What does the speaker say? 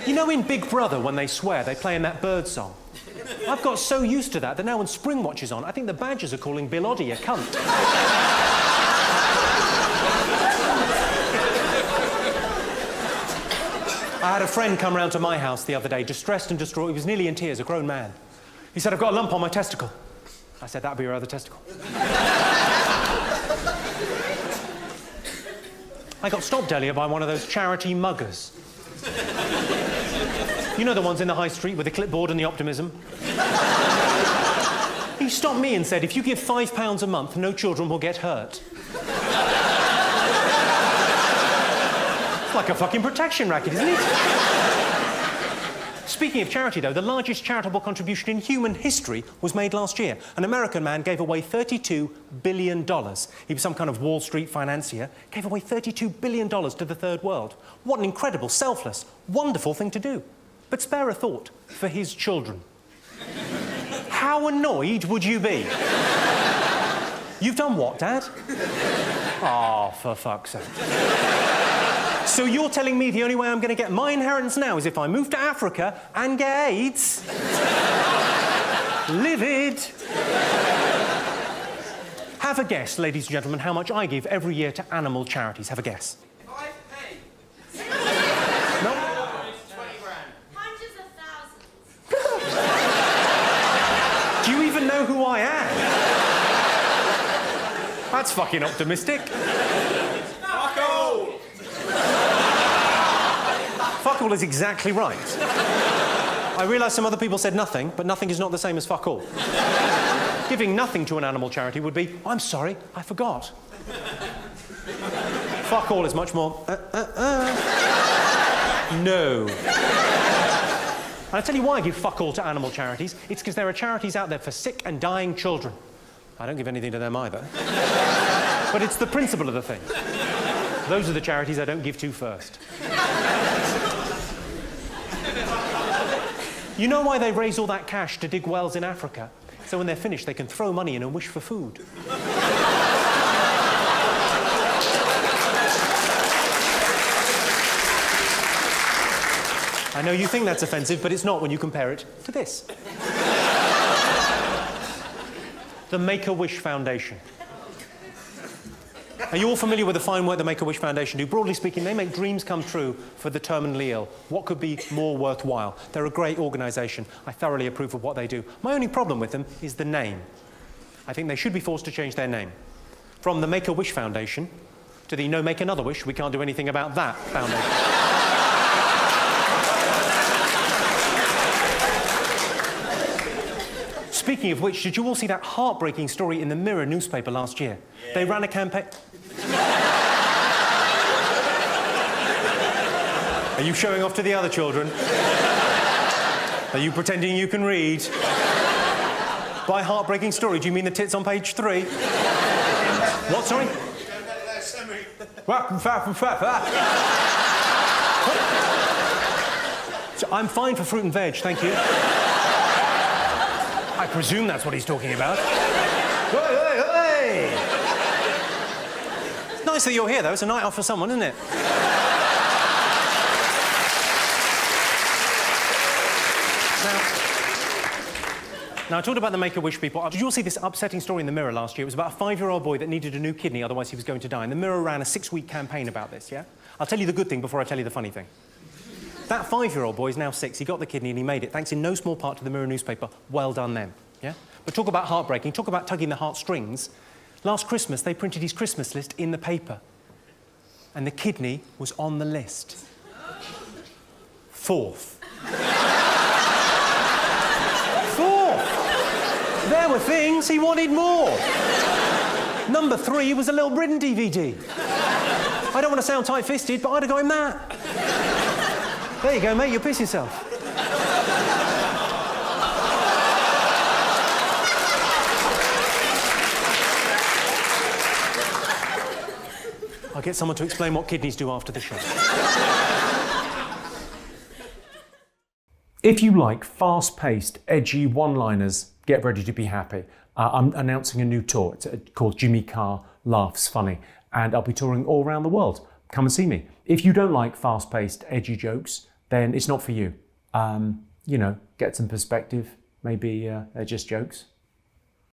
You know in Big Brother, when they swear, they play in that bird song? I've got so used to that now when Spring Watch is on, I think the Badgers are calling Bill Oddie a cunt. I had a friend come round to my house the other day, distressed and distraught. He was nearly in tears, a grown man. He said, "I've got a lump on my testicle." I said, "That'll be your other testicle." I got stopped earlier by one of those charity muggers. You know the ones in the high street with the clipboard and the optimism? He stopped me and said, "If you give £5 a month, no children will get hurt." It's like a fucking protection racket, isn't it? Speaking of charity, though, the largest charitable contribution in human history was made last year. An American man gave away $32 billion. He was some kind of Wall Street financier, gave away $32 billion to the third world. What an incredible, selfless, wonderful thing to do. But spare a thought for his children. How annoyed would you be? You've done what, Dad? Oh, for fuck's sake. So you're telling me the only way I'm going to get my inheritance now is if I move to Africa and get AIDS? Livid. Have a guess, ladies and gentlemen, how much I give every year to animal charities. Have a guess. 5p. No? 20 grand. Hundreds of thousands. Do you even know who I am? That's fucking optimistic. Fuck all! Fuck all is exactly right. I realise some other people said nothing, but nothing is not the same as fuck all. Giving nothing to an animal charity would be, "I'm sorry, I forgot." Fuck all is much more, No. And I'll tell you why I give fuck all to animal charities. It's because there are charities out there for sick and dying children. I don't give anything to them either. But it's the principle of the thing. Those are the charities I don't give to first. You know why they raise all that cash to dig wells in Africa? So when they're finished, they can throw money in and wish for food. I know you think that's offensive, but it's not when you compare it to this. The Make-A-Wish Foundation. Are you all familiar with the fine work the Make-A-Wish Foundation do? Broadly speaking, they make dreams come true for the terminally ill. What could be more worthwhile? They're a great organisation. I thoroughly approve of what they do. My only problem with them is the name. I think they should be forced to change their name. From the Make-A-Wish Foundation to the No Make Another Wish, we can't do anything about that foundation. Speaking of which, did you all see that heartbreaking story in the Mirror newspaper last year? Yeah. They ran a campaign... Are you showing off to the other children? Are you pretending you can read? By heartbreaking story, do you mean the tits on page 3? What, sorry? So I'm fine for fruit and veg, thank you. I presume that's what he's talking about. Hey, hey, hey! It's nice that you're here, though. It's a night off for someone, isn't it? Now, I talked about the Make-A-Wish people. Did you all see this upsetting story in the Mirror last year? It was about a 5-year-old boy that needed a new kidney, otherwise he was going to die. And the Mirror ran a 6-week campaign about this, yeah? I'll tell you the good thing before I tell you the funny thing. That 5-year-old boy is now 6. He got the kidney and he made it, thanks in no small part to the Mirror newspaper. Well done, them. Yeah? But talk about heartbreaking, talk about tugging the heartstrings. Last Christmas, they printed his Christmas list in the paper. And the kidney was on the list. 4th. 4th! There were things he wanted more. Number 3 was a Little Britain DVD. I don't want to sound tight-fisted, but I'd have got him that. There you go, mate, you'll piss yourself. I'll get someone to explain what kidneys do after the show. If you like fast-paced, edgy one-liners, get ready to be happy. I'm announcing a new tour. It's called Jimmy Carr Laughs Funny, and I'll be touring all around the world. Come and see me. If you don't like fast-paced, edgy jokes, then it's not for you. You know, get some perspective. Maybe they're just jokes.